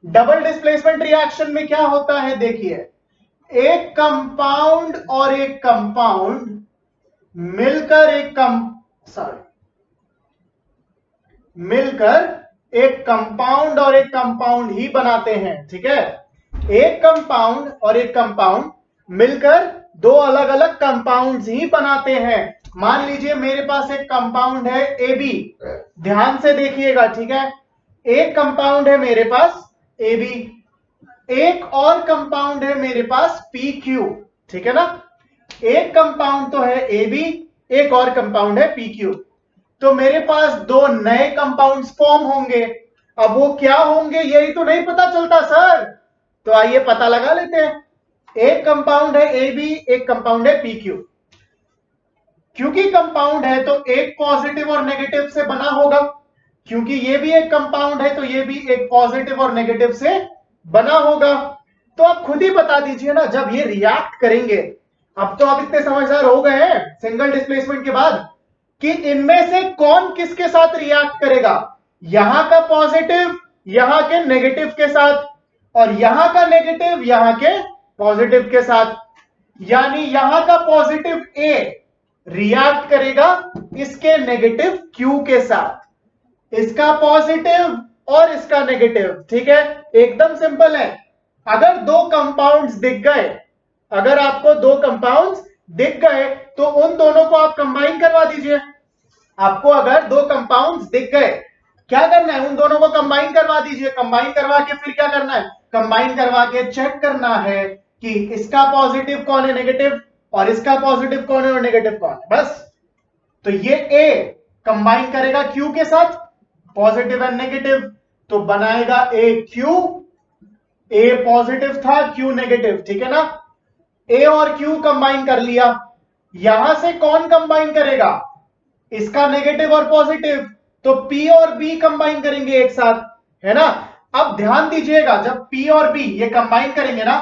डबल डिस्प्लेसमेंट रिएक्शन में क्या होता है देखिए, एक कंपाउंड और एक कंपाउंड मिलकर एक कंपाउंड और एक कंपाउंड ही बनाते हैं, ठीक है। एक कंपाउंड और एक कंपाउंड मिलकर दो अलग अलग कंपाउंड्स ही बनाते हैं। मान लीजिए मेरे पास एक कंपाउंड है ए बी, ध्यान से देखिएगा, ठीक है। एक कंपाउंड है मेरे पास ए बी, एक और कंपाउंड है मेरे पास पी क्यू, ठीक है ना। एक कंपाउंड तो है ए बी, एक और कंपाउंड है पी क्यू। तो मेरे पास दो नए कंपाउंड्स फॉर्म होंगे। अब वो क्या होंगे यही तो नहीं पता चलता सर, तो आइए पता लगा लेते हैं। एक कंपाउंड है ए बी, एक कंपाउंड है पी क्यू। क्योंकि कंपाउंड है तो एक पॉजिटिव और नेगेटिव से बना होगा, क्योंकि ये भी एक कंपाउंड है तो ये भी एक पॉजिटिव और नेगेटिव से बना होगा। तो आप खुद ही बता दीजिए ना, जब ये रिएक्ट करेंगे, अब तो आप इतने समझदार हो गए हैं सिंगल डिस्प्लेसमेंट के बाद, कि इनमें से कौन किसके साथ रिएक्ट करेगा। यहां का पॉजिटिव यहां के नेगेटिव के साथ, और यहां का नेगेटिव यहां के पॉजिटिव के साथ। यानी यहां का पॉजिटिव ए रिएक्ट करेगा इसके नेगेटिव क्यू के साथ, इसका पॉजिटिव और इसका नेगेटिव, ठीक है। एकदम सिंपल है। अगर दो कंपाउंड्स दिख गए, अगर आपको दो कंपाउंड्स दिख गए तो उन दोनों को आप कंबाइन करवा दीजिए। आपको अगर दो कंपाउंड्स दिख गए, क्या करना है, उन दोनों को कंबाइन करवा दीजिए। कंबाइन करवा के फिर क्या करना है, कंबाइन करवा के चेक करना है कि इसका पॉजिटिव कौन है नेगेटिव, और इसका पॉजिटिव कौन है और नेगेटिव कौन है, बस। तो ये ए कंबाइन करेगा क्यू के साथ, पॉजिटिव एंड नेगेटिव, तो बनाएगा ए क्यू। ए पॉजिटिव था, क्यू नेगेटिव, ठीक है ना। ए और क्यू कंबाइन कर लिया। यहां से कौन कंबाइन करेगा, इसका नेगेटिव और पॉजिटिव, तो पी और बी कंबाइन करेंगे एक साथ, है ना। अब ध्यान दीजिएगा, जब पी और बी ये कंबाइन करेंगे ना,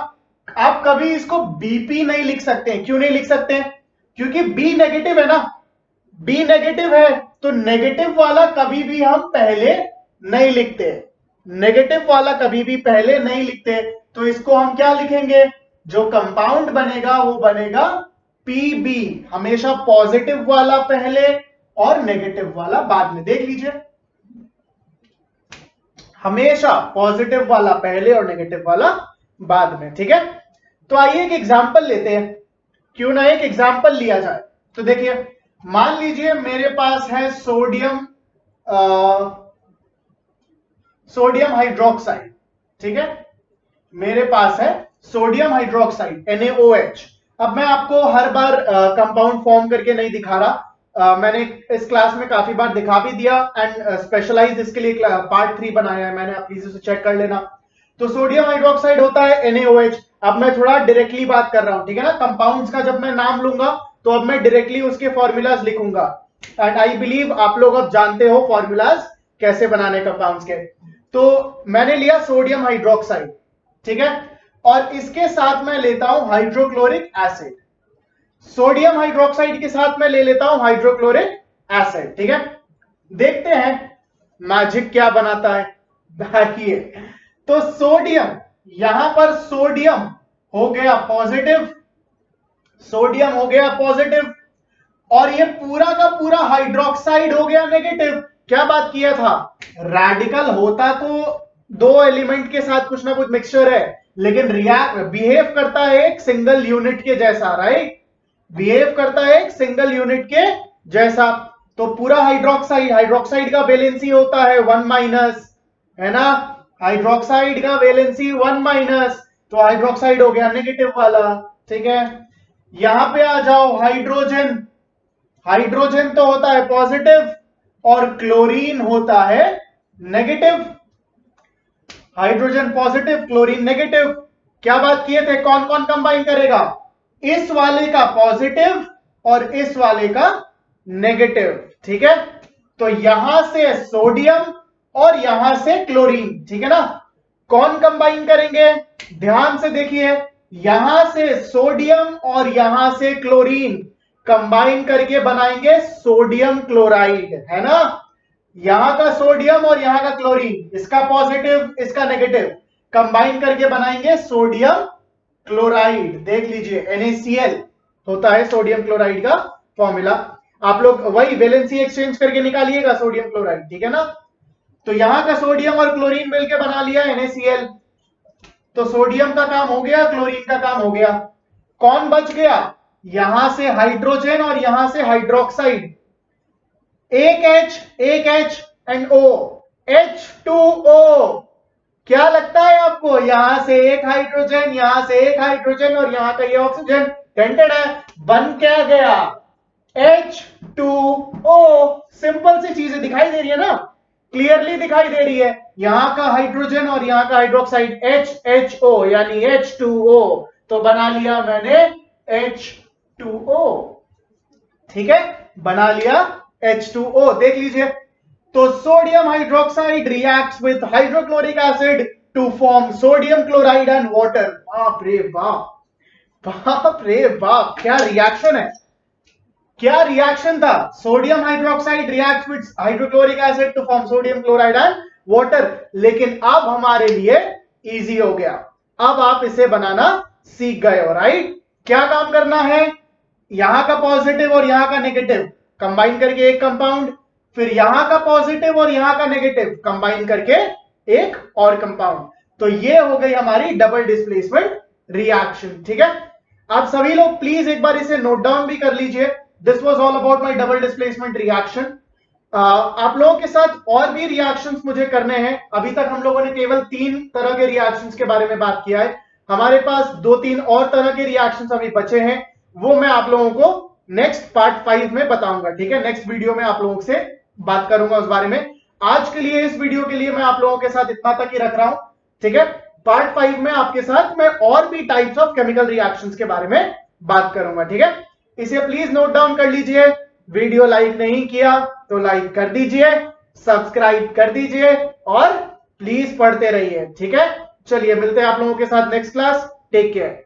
आप कभी इसको बीपी नहीं लिख सकते। क्यों नहीं लिख सकते, क्योंकि बी नेगेटिव है ना। बी नेगेटिव है तो नेगेटिव वाला कभी भी हम पहले नहीं लिखते, नेगेटिव वाला कभी भी पहले नहीं लिखते। तो इसको हम क्या लिखेंगे, जो कंपाउंड बनेगा वो बनेगा पीबी, हमेशा पॉजिटिव वाला पहले और नेगेटिव वाला बाद में। देख लीजिए, हमेशा पॉजिटिव वाला पहले और नेगेटिव वाला बाद में, ठीक है। तो आइए एक एग्जांपल लेते हैं, क्यों ना एक एग्जांपल लिया जाए। तो देखिए, मान लीजिए मेरे पास है सोडियम हाइड्रोक्साइड, ठीक है। मेरे पास है सोडियम हाइड्रोक्साइड NaOH। अब मैं आपको हर बार कंपाउंड फॉर्म करके नहीं दिखा रहा, मैंने इस क्लास में काफी बार दिखा भी दिया, एंड स्पेशलाइज इसके लिए पार्ट 3 बनाया है मैंने, आप प्लीज उसे चेक कर लेना। तो सोडियम हाइड्रोक्साइड होता है NaOH। अब मैं थोड़ा डायरेक्टली बात कर रहा हूं, ठीक है ना। कंपाउंड्स का जब मैं नाम लूंगा तो अब मैं डायरेक्टली उसके फॉर्मूलाज लिखूंगा, एंड आई बिलीव आप लोग अब जानते हो फॉर्मूलाज कैसे बनाने कंपाउंड्स के। तो मैंने लिया सोडियम हाइड्रोक्साइड, ठीक है, और इसके साथ मैं लेता हूं हाइड्रोक्लोरिक एसिड। सोडियम हाइड्रोक्साइड के साथ मैं ले लेता हूं हाइड्रोक्लोरिक एसिड, ठीक है। देखते हैं मैजिक क्या बनाता है। देखिए, तो सोडियम, यहां पर सोडियम हो गया पॉजिटिव, सोडियम हो गया पॉजिटिव, और ये पूरा का पूरा हाइड्रोक्साइड हो गया नेगेटिव। क्या बात किया था, रैडिकल होता तो दो एलिमेंट के साथ कुछ ना कुछ मिक्सचर है, लेकिन बिहेव करता है एक सिंगल यूनिट के जैसा, राइट। बिहेव करता है एक सिंगल यूनिट के जैसा। तो पूरा हाइड्रोक्साइड का वैलेंसी होता है 1-, है ना। हाइड्रोक्साइड का वैलेंसी 1-, तो हाइड्रोक्साइड हो गया नेगेटिव वाला, ठीक है। यहां पे आ जाओ, हाइड्रोजन, हाइड्रोजन तो होता है पॉजिटिव और क्लोरीन होता है negative. Hydrogen positive, chlorine negative. क्या बात किए थे, कौन कौन कंबाइन करेगा, इस वाले का पॉजिटिव और इस वाले का नेगेटिव, ठीक है। तो यहां से सोडियम और यहां से क्लोरीन, ठीक है ना। कौन कंबाइन करेंगे, ध्यान से देखिए, यहां से सोडियम और यहां से क्लोरीन कंबाइन करके बनाएंगे सोडियम क्लोराइड, है ना। यहां का सोडियम और यहां का क्लोरीन, इसका पॉजिटिव इसका नेगेटिव, कंबाइन करके बनाएंगे सोडियम क्लोराइड, देख लीजिए NaCl होता है सोडियम क्लोराइड का फॉर्मूला। आप लोग वही वैलेंसी एक्सचेंज करके निकालिएगा सोडियम क्लोराइड, ठीक है ना। तो यहां का सोडियम और क्लोरीन मिलकर बना लिया NaCl। तो सोडियम का काम हो गया, क्लोरीन का काम हो गया। कौन बच गया? यहां से हाइड्रोजन और यहां से हाइड्रोक्साइड। एक H एंड O, H2O। क्या लगता है आपको? यहां से एक हाइड्रोजन, यहां से एक हाइड्रोजन और यहां का ये ऑक्सीजन टेंटेड है, बन क्या गया? H2O। सिंपल सी चीजें दिखाई दे रही है ना, क्लियरली दिखाई दे रही है। यहां का हाइड्रोजन और यहां का हाइड्रोक्साइड HHO यानी H2O, तो बना लिया मैंने H2O, ठीक है, बना लिया H2O। देख लीजिए, तो sodium hydroxide reacts with hydrochloric acid to form sodium chloride and water. बाप रे बाप, बाप रे बाप, क्या रिएक्शन है, क्या रिएक्शन था। Sodium hydroxide reacts with hydrochloric acid to form sodium chloride and water. लेकिन अब हमारे लिए इजी हो गया, अब आप इसे बनाना सीख गए हो, राइट। क्या काम करना है? यहां का पॉजिटिव और यहां का नेगेटिव कंबाइन करके एक कंपाउंड, फिर यहां का पॉजिटिव और यहां का नेगेटिव कंबाइन करके एक और कंपाउंड। तो ये हो गई हमारी डबल डिस्प्लेसमेंट रिएक्शन, ठीक है। आप सभी लोग प्लीज एक बार इसे नोट डाउन भी कर लीजिए। This was all about my double displacement reaction. आप लोगों के साथ और भी रिएक्शंस मुझे करने हैं। अभी तक हम लोगों ने केवल 3 तरह के रिएक्शंस के बारे में बात किया है। हमारे पास 2-3 और तरह के रिएक्शंस अभी बचे हैं, वो मैं आप लोगों को नेक्स्ट पार्ट 5 में बताऊंगा, ठीक है। नेक्स्ट वीडियो में आप लोगों से बात करूंगा उस बारे में। आज के लिए, इस वीडियो के लिए मैं आप लोगों के साथ इतना तक ही रख रहा हूं, ठीक है। पार्ट 5 में आपके साथ मैं और भी टाइप्स ऑफ केमिकल रिएक्शंस के बारे में बात करूंगा, ठीक है। इसे प्लीज नोट डाउन कर लीजिए। वीडियो लाइक नहीं किया तो लाइक कर दीजिए, सब्सक्राइब कर दीजिए और प्लीज पढ़ते रहिए, ठीक है। चलिए मिलते हैं आप लोगों के साथ नेक्स्ट क्लास। Take care.